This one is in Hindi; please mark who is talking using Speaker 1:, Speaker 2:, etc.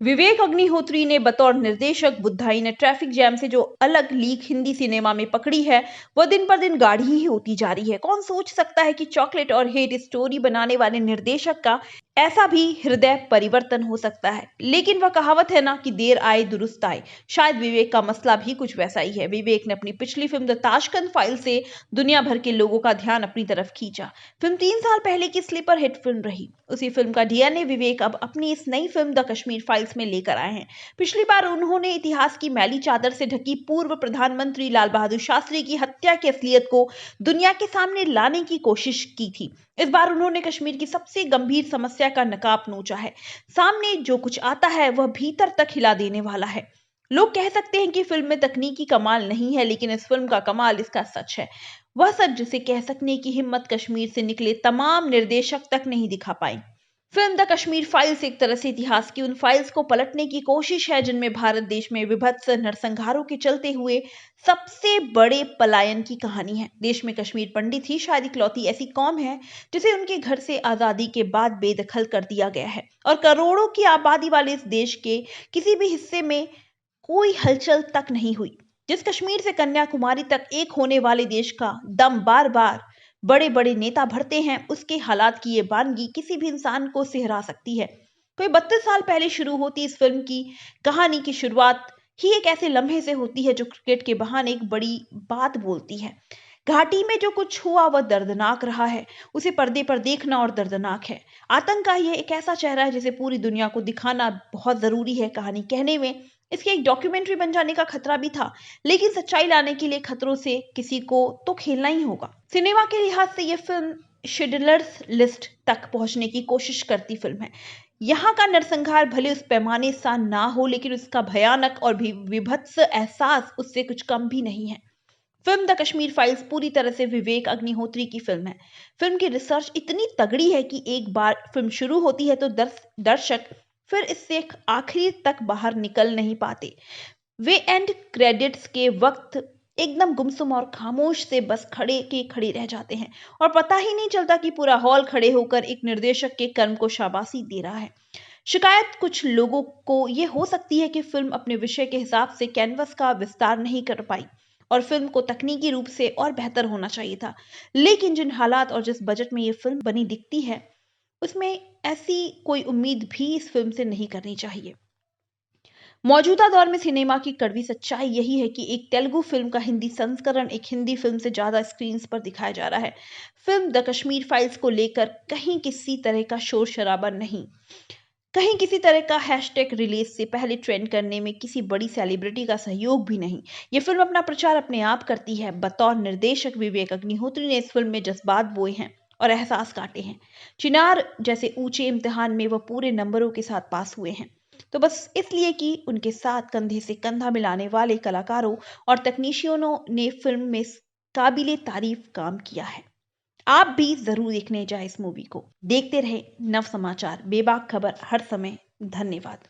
Speaker 1: विवेक अग्निहोत्री ने बतौर निर्देशक बुद्धाई ने ट्रैफिक जैम से जो अलग लीक हिंदी सिनेमा में पकड़ी है, वह दिन पर दिन गाढ़ी ही होती जा रही है। कौन सोच सकता है कि चॉकलेट और हेट स्टोरी बनाने वाले निर्देशक का ऐसा भी हृदय परिवर्तन हो सकता है। लेकिन वह कहावत है ना कि देर आए दुरुस्त आए। शायद विवेक का मसला भी कुछ वैसा ही है। विवेक ने अपनी पिछली फिल्म द ताशकंद फाइल से दुनिया भर के लोगों का ध्यान अपनी तरफ खींचा। फिल्म 3 साल पहले की स्लीपर हिट फिल्म रही। उसी फिल्म का डीएनए विवेक अब अपनी इस नई फिल्म द कश्मीर फाइल्स में लेकर आए हैं। पिछली बार उन्होंने इतिहास की मैली चादर से ढकी पूर्व प्रधानमंत्री लाल बहादुर शास्त्री की हत्या की असलियत को दुनिया के सामने लाने की कोशिश की थी। इस बार उन्होंने कश्मीर की सबसे गंभीर समस्या का नकाब नोचा है। सामने जो कुछ आता है वह भीतर तक हिला देने वाला है। लोग कह सकते हैं कि फिल्म में तकनीकी कमाल नहीं है, लेकिन इस फिल्म का कमाल इसका सच है। वह सच जिसे कह सकने की हिम्मत कश्मीर से निकले तमाम निर्देशक तक नहीं दिखा पाए। फिल्म द कश्मीर फाइल्स एक तरह से इतिहास की उन फाइल्स को पलटने की कोशिश है जिनमें भारत देश में विभत्स नरसंहारों के चलते हुए सबसे बड़े पलायन की कहानी है। देश में कश्मीर पंडित ही शायद इकलौती ऐसी कौम है जिसे उनके घर से आजादी के बाद बेदखल कर दिया गया है, और करोड़ों की आबादी वाले इस देश के किसी भी हिस्से में कोई हलचल तक नहीं हुई। जिस कश्मीर से कन्याकुमारी तक एक होने वाले देश का दम बार बार बड़े बड़े नेता भरते हैं, उसके हालात की ये वानगी किसी भी इंसान को सिहरा सकती है। कोई 32 साल पहले शुरू होती इस फिल्म की कहानी की शुरुआत ही एक ऐसे लम्हे से होती है जो क्रिकेट के बहाने एक बड़ी बात बोलती है। घाटी में जो कुछ हुआ वह दर्दनाक रहा है। उसे पर्दे पर देखना और दर्दनाक है। आतंक का यह एक ऐसा चेहरा है जिसे पूरी दुनिया को दिखाना बहुत जरूरी है। कहानी कहने में इसके एक डॉक्यूमेंट्री बन जाने का खतरा भी था, लेकिन सच्चाई लाने के लिए खतरों से किसी को तो खेलना ही होगा। सिनेमा के लिहाज से यह फिल्म शिडलर्स लिस्ट तक पहुंचने की कोशिश करती फिल्म है। यहाँ का नरसंहार भले उस पैमाने सा ना हो, लेकिन उसका भयानक और भी विभत्स एहसास उससे कुछ कम भी नहीं है। फिल्म द कश्मीर फाइल्स पूरी तरह से विवेक अग्निहोत्री की फिल्म है। फिल्म की रिसर्च इतनी तगड़ी है कि एक बार फिल्म शुरू होती है तो दर्शक फिर इससे आखिरी तक बाहर निकल नहीं पाते। वे एंड क्रेडिट्स के वक्त एकदम गुमसुम और खामोश से बस खड़े के खड़े रह जाते हैं, और पता ही नहीं चलता कि पूरा हॉल खड़े होकर एक निर्देशक के कर्म को शाबाशी दे रहा है। शिकायत कुछ लोगों को यह हो सकती है कि फिल्म अपने विषय के हिसाब से कैनवस का विस्तार नहीं कर पाई और फिल्म को तकनीकी रूप से और बेहतर होना चाहिए था। लेकिन जिन हालात और जिस बजट में यह फिल्म बनी दिखती है, उसमें ऐसी कोई उम्मीद भी इस फिल्म से नहीं करनी चाहिए। मौजूदा दौर में सिनेमा की कड़वी सच्चाई यही है कि एक तेलुगु फिल्म का हिंदी संस्करण एक हिंदी फिल्म से ज्यादा स्क्रीन पर दिखाया जा रहा है। फिल्म द कश्मीर फाइल्स को लेकर कहीं किसी तरह का शोर शराबा नहीं, कहीं किसी तरह का हैशटैग रिलीज से पहले ट्रेंड करने में किसी बड़ी सेलिब्रिटी का सहयोग भी नहीं। ये फिल्म अपना प्रचार अपने आप करती है। बतौर निर्देशक विवेक अग्निहोत्री ने इस फिल्म में जज्बात बोए हैं और एहसास काटे हैं। चिनार जैसे ऊंचे इम्तिहान में वह पूरे नंबरों के साथ पास हुए हैं, तो बस इसलिए कि उनके साथ कंधे से कंधा मिलाने वाले कलाकारों और तकनीशियनों ने फिल्म में काबिले तारीफ काम किया है। आप भी जरूर देखने जाए इस मूवी को। देखते रहे नव समाचार, बेबाक खबर हर समय। धन्यवाद।